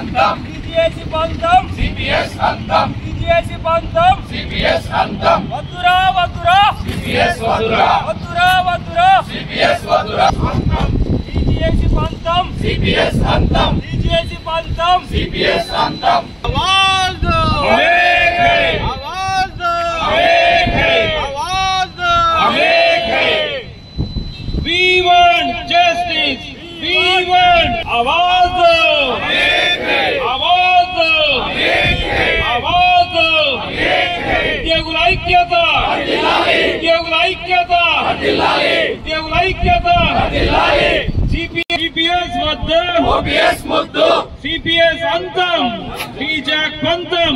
అంతం టీజీఏసీ పంతం సిపిఎస్ అంతం టీజీఏసీ పంతం సిపిఎస్ అంతం వద్దురా వద్దురా సిపిఎస్ వద్దురా వద్దురా వద్దురా సిపిఎస్ వద్దురా అంతం టీజీఏసీ పంతం సిపిఎస్ అంతం టీజీఏసీ పంతం సిపిఎస్ అంతం आवाज दो एक है आवाज दो एक है आवाज दो एक है We want justice We want आवाज दो एक है आवाज दो एक है आवाज दो एक है उद्योगुల ఐక్యత వర్ధిల్లాలి ఉద్యోగుల ఐక్యత వర్ధిల్లాలి ఉద్యోగుల ఐక్యత వర్ధిల్లాలి సిపిఎస్ వద్దు ఓపీఎస్ ముద్దు సిపిఎస్ అంతం టీజాక్ పంతం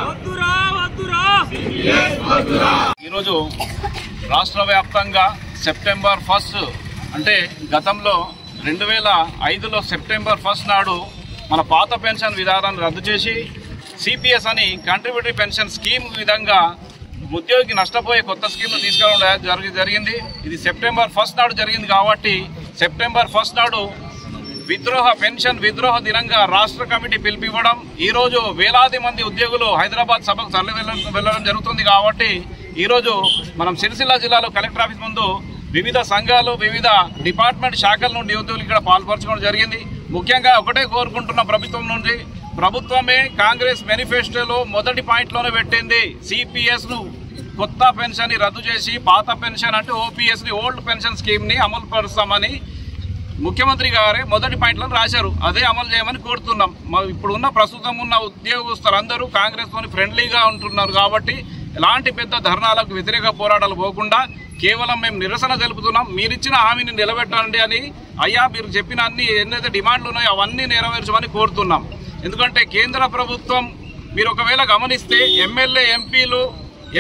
వద్దురా వద్దురా సిపిఎస్ వద్దురా ఈరోజు రాష్ట్ర వ్యాప్తంగా సెప్టెంబర్ 1 అంటే గతంలో 2005లో సెప్టెంబర్ 1 నాడు మన పాత పెన్షన్ విధానాన్ని రద్దు చేసి సిపిఎస్ అని కంట్రిబ్యూటరీ పెన్షన్ స్కీమ్ విధంగా ఉద్యోగికి నష్టపోయే కొత్త స్కీమ్ను తీసుకురావడం జరిగింది. ఇది సెప్టెంబర్ 1 నాడు జరిగింది కాబట్టి సెప్టెంబర్ 1 నాడు పెన్షన్ విద్రోహ దినంగా రాష్ట్ర కమిటీ పిలిపివ్వడం, ఈరోజు వేలాది మంది ఉద్యోగులు హైదరాబాద్ సభకు తరలి వెళ్ళడం జరుగుతుంది. కాబట్టి ఈరోజు మనం సిరిసిల్ల జిల్లాలో కలెక్టర్ ఆఫీస్ ముందు వివిధ సంఘాలు వివిధ డిపార్ట్మెంట్ శాఖల నుండి ఉద్యోగులు ఇక్కడ పాల్పరచుకోవడం జరిగింది. ముఖ్యంగా ఒకటే కోరుకుంటున్న ప్రభుత్వం నుండి, ప్రభుత్వమే కాంగ్రెస్ మేనిఫెస్టోలో మొదటి పాయింట్లోనే పెట్టింది సిపిఎస్ను కొత్త పెన్షన్ రద్దు చేసి పాత పెన్షన్ అంటే ఓపీఎస్ని ఓల్డ్ పెన్షన్ స్కీమ్ని అమలు పరుస్తామని ముఖ్యమంత్రి గారే మొదటి పాయింట్లో రాశారు. అదే అమలు చేయమని కోరుతున్నాం. ఇప్పుడున్న ప్రస్తుతం ఉన్న ఉద్యోగస్తులందరూ కాంగ్రెస్తోని ఫ్రెండ్లీగా ఉంటున్నారు కాబట్టి ఎలాంటి పెద్ద ధర్నాలకు వ్యతిరేక పోరాటాలు పోకుండా కేవలం మేము నిరసన తెలుపుతున్నాం. మీరిచ్చిన హామీని నిలబెట్టండి అని, అయ్యా మీరు చెప్పిన అన్ని ఎన్నైతే డిమాండ్లు ఉన్నాయో అవన్నీ నెరవేర్చమని కోరుతున్నాం. ఎందుకంటే కేంద్ర ప్రభుత్వం మీరు ఒకవేళ గమనిస్తే ఎమ్మెల్యే ఎంపీలు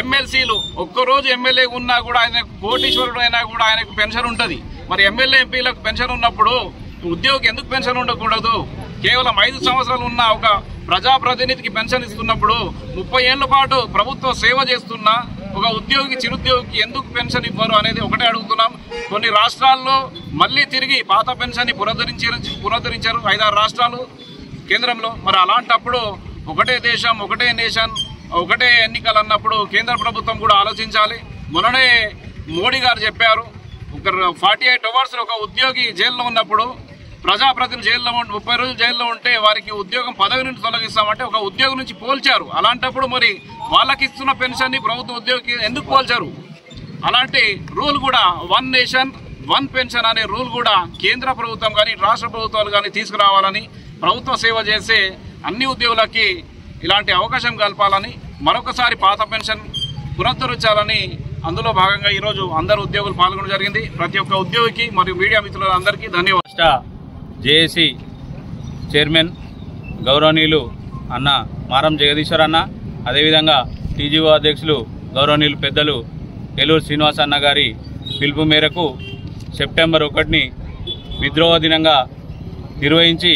ఎమ్మెల్సీలు ఒక్కరోజు ఎమ్మెల్యే ఉన్నా కూడా ఆయన కోటీశ్వరుడు అయినా కూడా ఆయనకు పెన్షన్ ఉంటుంది. మరి ఎమ్మెల్యే ఎంపీలకు పెన్షన్ ఉన్నప్పుడు ఉద్యోగికి ఎందుకు పెన్షన్ ఉండకూడదు? కేవలం 5 సంవత్సరాలు ఉన్న ఒక ప్రజాప్రతినిధికి పెన్షన్ ఇస్తున్నప్పుడు 30 ఏళ్ల పాటు ప్రభుత్వ సేవ చేస్తున్న ఒక ఉద్యోగికి చిరుద్యోగికి ఎందుకు పెన్షన్ ఇవ్వరు అనేది ఒకటే అడుగుతున్నాం. కొన్ని రాష్ట్రాల్లో మళ్ళీ తిరిగి పాత పెన్షన్ని పునరుద్ధరించారు 5-6 రాష్ట్రాలు కేంద్రంలో. మరి అలాంటప్పుడు ఒకటే దేశం ఒకటే నేషన్ ఒకటే ఎన్నికలు అన్నప్పుడు కేంద్ర ప్రభుత్వం కూడా ఆలోచించాలి. మొన్ననే మోడీ గారు చెప్పారు, ఒక 48 అవర్స్ ఒక ఉద్యోగి జైల్లో ఉన్నప్పుడు ప్రజాప్రతినిధి జైల్లో 30 రోజులు జైల్లో ఉంటే వారికి ఉద్యోగం పదవి నుంచి తొలగిస్తామంటే ఒక ఉద్యోగం నుంచి పోల్చారు. అలాంటప్పుడు మరి వాళ్ళకి ఇస్తున్న పెన్షన్ని ప్రభుత్వ ఉద్యోగికి ఎందుకు పోల్చారు? అలాంటి రూల్ కూడా వన్ నేషన్ వన్ పెన్షన్ అనే రూల్ కూడా కేంద్ర ప్రభుత్వం కానీ రాష్ట్ర ప్రభుత్వాలు కానీ తీసుకురావాలని, ప్రభుత్వ సేవ చేసే అన్ని ఉద్యోగులకి ఇలాంటి అవకాశం కల్పాలని, మరొకసారి పాత పెన్షన్ పునరుద్ధరించాలని అందులో భాగంగా ఈరోజు అందరు ఉద్యోగులు పాల్గొనడం జరిగింది. ప్రతి ఒక్క ఉద్యోగికి మరియు మీడియా మిత్రులందరికీ ధన్యవాదాలు. జేఏసీ చైర్మన్ గౌరవనీయులు అన్న మారం జగదీశ్వర్ అన్న, అదేవిధంగా టీజీఓ అధ్యక్షులు గౌరవనీయులు పెద్దలు ఏలూరు శ్రీనివాస్ అన్న గారి పిలుపు మేరకు సెప్టెంబర్ 1ని విద్రోహ దినంగా నిర్వహించి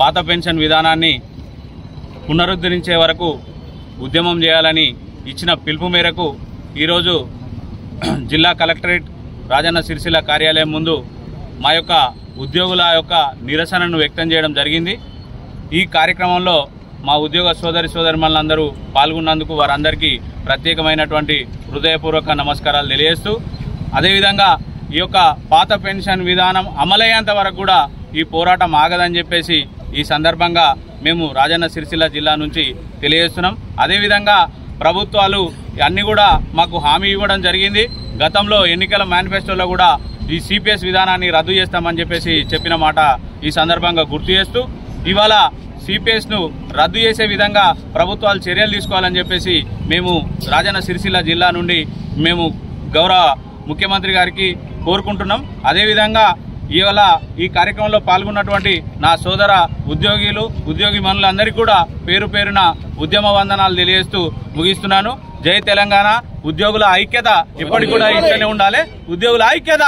పాత పెన్షన్ విధానాన్ని పునరుద్ధరించే వరకు ఉద్యమం చేయాలని ఇచ్చిన పిలుపు మేరకు ఈరోజు జిల్లా కలెక్టరేట్ రాజన్న సిరిసిల్ల కార్యాలయం ముందు మా యొక్క ఉద్యోగుల యొక్క నిరసనను వ్యక్తం చేయడం జరిగింది. ఈ కార్యక్రమంలో మా ఉద్యోగ సోదరిమణులందరూ పాల్గొన్నందుకు వారందరికీ ప్రత్యేకమైనటువంటి హృదయపూర్వక నమస్కారాలు తెలియజేస్తూ, అదేవిధంగా ఈ యొక్క పాత పెన్షన్ విధానం అమలయ్యేంత వరకు కూడా ఈ పోరాటం ఆగదని చెప్పేసి ఈ సందర్భంగా మేము రాజన్న సిరిసిల్ల జిల్లా నుంచి తెలియజేస్తున్నాం. అదేవిధంగా ప్రభుత్వాలు అన్నీ కూడా మాకు హామీ ఇవ్వడం జరిగింది. గతంలో ఎన్నికల మేనిఫెస్టోలో కూడా ఈ సిపిఎస్ విధానాన్ని రద్దు చేస్తామని చెప్పేసి చెప్పిన మాట ఈ సందర్భంగా గుర్తు చేస్తూ, ఇవాళ సిపిఎస్ను రద్దు చేసే విధంగా ప్రభుత్వాలు చర్యలు తీసుకోవాలని చెప్పేసి మేము రాజన్న సిరిసిల్ల జిల్లా నుండి మేము గౌరవ ముఖ్యమంత్రి గారికి కోరుకుంటున్నాం. అదేవిధంగా ఇవాళ ఈ కార్యక్రమంలో పాల్గొన్నటువంటి నా సోదర ఉద్యోగి మనులందరికీ కూడా పేరు పేరున ఉద్యమ వందనాలు తెలియజేస్తూ ముగిస్తున్నాను. జై తెలంగాణ. ఉద్యోగుల ఐక్యత ఎప్పటికి కూడా ఇట్లనే ఉండాలి. ఉద్యోగుల ఐక్యత.